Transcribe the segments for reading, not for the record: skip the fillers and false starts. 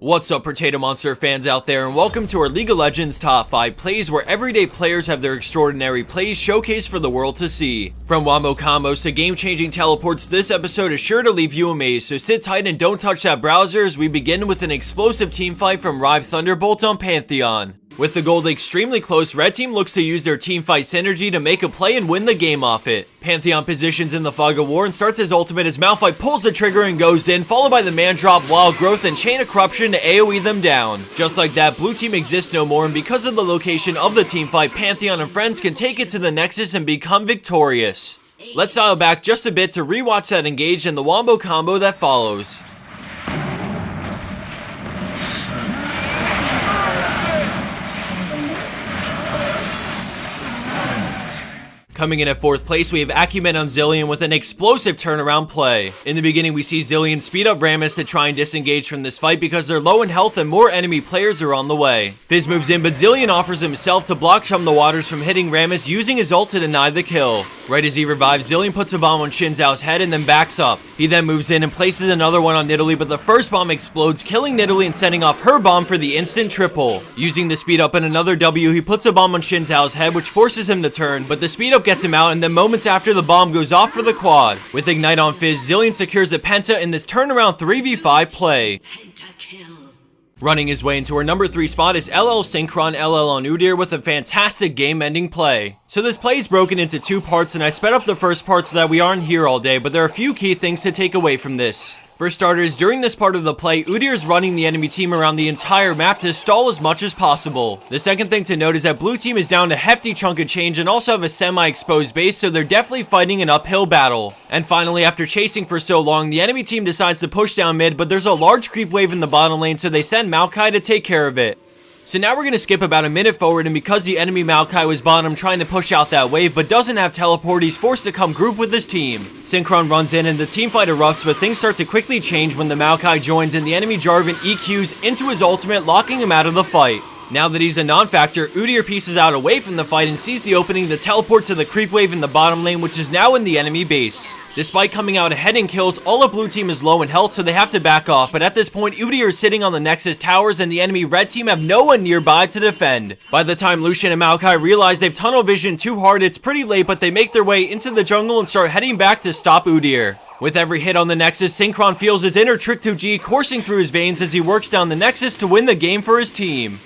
What's up, Potato Monster fans out there, and welcome to our League of Legends Top 5 plays, where everyday players have their extraordinary plays showcased for the world to see. From wombo combos to game-changing teleports, this episode is sure to leave you amazed, so sit tight and don't touch that browser as we begin with an explosive teamfight from Rive Thunderbolt on Pantheon. With the gold extremely close, red team looks to use their teamfight synergy to make a play and win the game off it. Pantheon positions in the fog of war and starts his ultimate as Malphite pulls the trigger and goes in, followed by the man drop, wild growth, and chain of corruption to AoE them down. Just like that, blue team exists no more, and because of the location of the teamfight, Pantheon and friends can take it to the Nexus and become victorious. Let's dial back just a bit to rewatch that engage and the wombo combo that follows. Coming in at 4th place, we have Acumen on Zilean with an explosive turnaround play. In the beginning, we see Zilean speed up Rammus to try and disengage from this fight because they're low in health and more enemy players are on the way. Fizz moves in, but Zilean offers himself to block Chum the Waters from hitting Rammus using his ult to deny the kill. Right as he revives, Zilean puts a bomb on Xin Zhao's head and then backs up. He then moves in and places another one on Nidalee, but the first bomb explodes, killing Nidalee and setting off her bomb for the instant triple. Using the speed up and another W, he puts a bomb on Xin Zhao's head, which forces him to turn, but the speed up gets him out, and then moments after, the bomb goes off for the quad. With Ignite on Fizz, Zilean secures a penta in this turnaround 3v5 play. Running his way into our number 3 spot is LL Synchron LL on Udyr with a fantastic game-ending play. So this play is broken into 2 parts, and I sped up the first part so that we aren't here all day, but there are a few key things to take away from this. For starters, during this part of the play, Udyr is running the enemy team around the entire map to stall as much as possible. The second thing to note is that blue team is down a hefty chunk of change and also have a semi-exposed base, so they're definitely fighting an uphill battle. And finally, after chasing for so long, the enemy team decides to push down mid, but there's a large creep wave in the bottom lane, so they send Maokai to take care of it. So now we're going to skip about a minute forward, and because the enemy Maokai was bottom trying to push out that wave but doesn't have teleport, he's forced to come group with his team. Synchron runs in and the teamfight erupts, but things start to quickly change when the Maokai joins and the enemy Jarvan EQs into his ultimate, locking him out of the fight. Now that he's a non-factor, Udyr pieces out away from the fight and sees the opening to teleport to the creep wave in the bottom lane, which is now in the enemy base. Despite coming out ahead in kills, all of blue team is low in health, so they have to back off, but at this point, Udyr is sitting on the Nexus towers and the enemy red team have no one nearby to defend. By the time Lucian and Maokai realize they've tunnel vision too hard, it's pretty late, but they make their way into the jungle and start heading back to stop Udyr. With every hit on the Nexus, Synchron feels his inner Trick 2G coursing through his veins as he works down the Nexus to win the game for his team.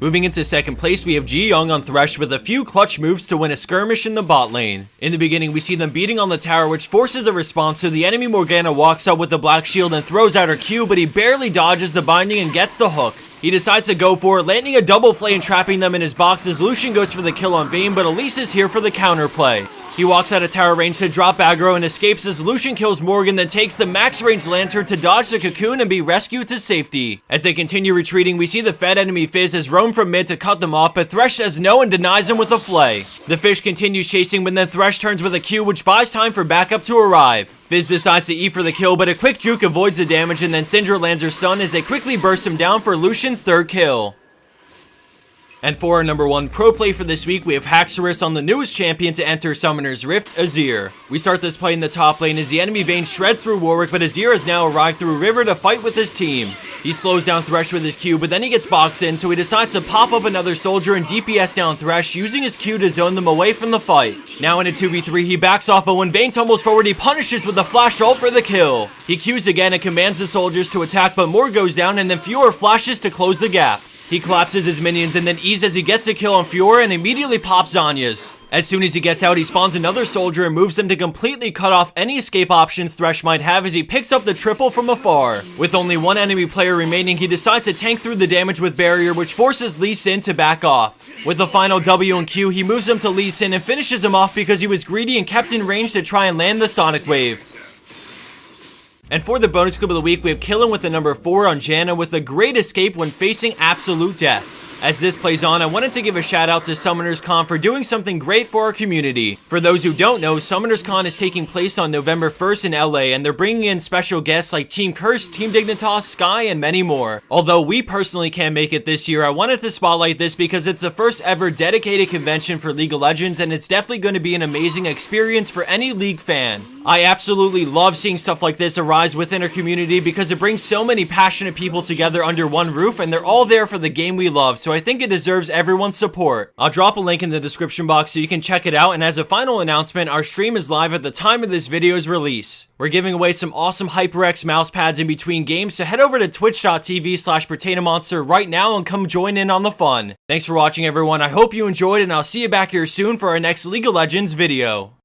Moving into 2nd place, we have Ji Young on Thresh with a few clutch moves to win a skirmish in the bot lane. In the beginning, we see them beating on the tower, which forces a response, so the enemy Morgana walks up with the black shield and throws out her Q, but he barely dodges the binding and gets the hook. He decides to go for it, landing a double flame, trapping them in his box as Lucian goes for the kill on Vayne, but Elise is here for the counterplay. He walks out of tower range to drop aggro and escapes as Lucian kills Morgan, then takes the max range lantern to dodge the cocoon and be rescued to safety. As they continue retreating, we see the fed enemy Fizz has roamed from mid to cut them off, but Thresh says no and denies him with a flay. The fish continues chasing, but then Thresh turns with a Q, which buys time for backup to arrive. Fizz decides to E for the kill, but a quick juke avoids the damage, and then Syndra lands her stun as they quickly burst him down for Lucian's 3rd kill. And for our number 1 pro play for this week, we have Haxorus on the newest champion to enter Summoner's Rift, Azir. We start this play in the top lane as the enemy Vayne shreds through Warwick, but Azir has now arrived through River to fight with his team. He slows down Thresh with his Q, but then he gets boxed in, so he decides to pop up another soldier and DPS down Thresh, using his Q to zone them away from the fight. Now in a 2v3, he backs off, but when Vayne tumbles forward, he punishes with a flash ult for the kill. He Qs again and commands the soldiers to attack, but more goes down, and then Fiora flashes to close the gap. He collapses his minions and then E's as he gets a kill on Fiora and immediately pops Zanya's. As soon as he gets out, he spawns another soldier and moves them to completely cut off any escape options Thresh might have as he picks up the triple from afar. With only one enemy player remaining, he decides to tank through the damage with Barrier, which forces Lee Sin to back off. With the final W and Q, he moves him to Lee Sin and finishes him off because he was greedy and kept in range to try and land the Sonic Wave. And for the bonus clip of the week, we have Killen with the number 4 on Janna with a great escape when facing absolute death. As this plays on, I wanted to give a shout out to Summoners Con for doing something great for our community. For those who don't know, Summoners Con is taking place on November 1st in LA, and they're bringing in special guests like Team Curse, Team Dignitas, Sky, and many more. Although we personally can't make it this year, I wanted to spotlight this because it's the first ever dedicated convention for League of Legends, and it's definitely going to be an amazing experience for any League fan. I absolutely love seeing stuff like this arise within our community because it brings so many passionate people together under one roof, and they're all there for the game we love, so I think it deserves everyone's support. I'll drop a link in the description box so you can check it out, and as a final announcement, our stream is live at the time of this video's release. We're giving away some awesome HyperX mouse pads in between games, so head over to twitch.tv/PotatoMonster right now and come join in on the fun. Thanks for watching, everyone. I hope you enjoyed, and I'll see you back here soon for our next League of Legends video.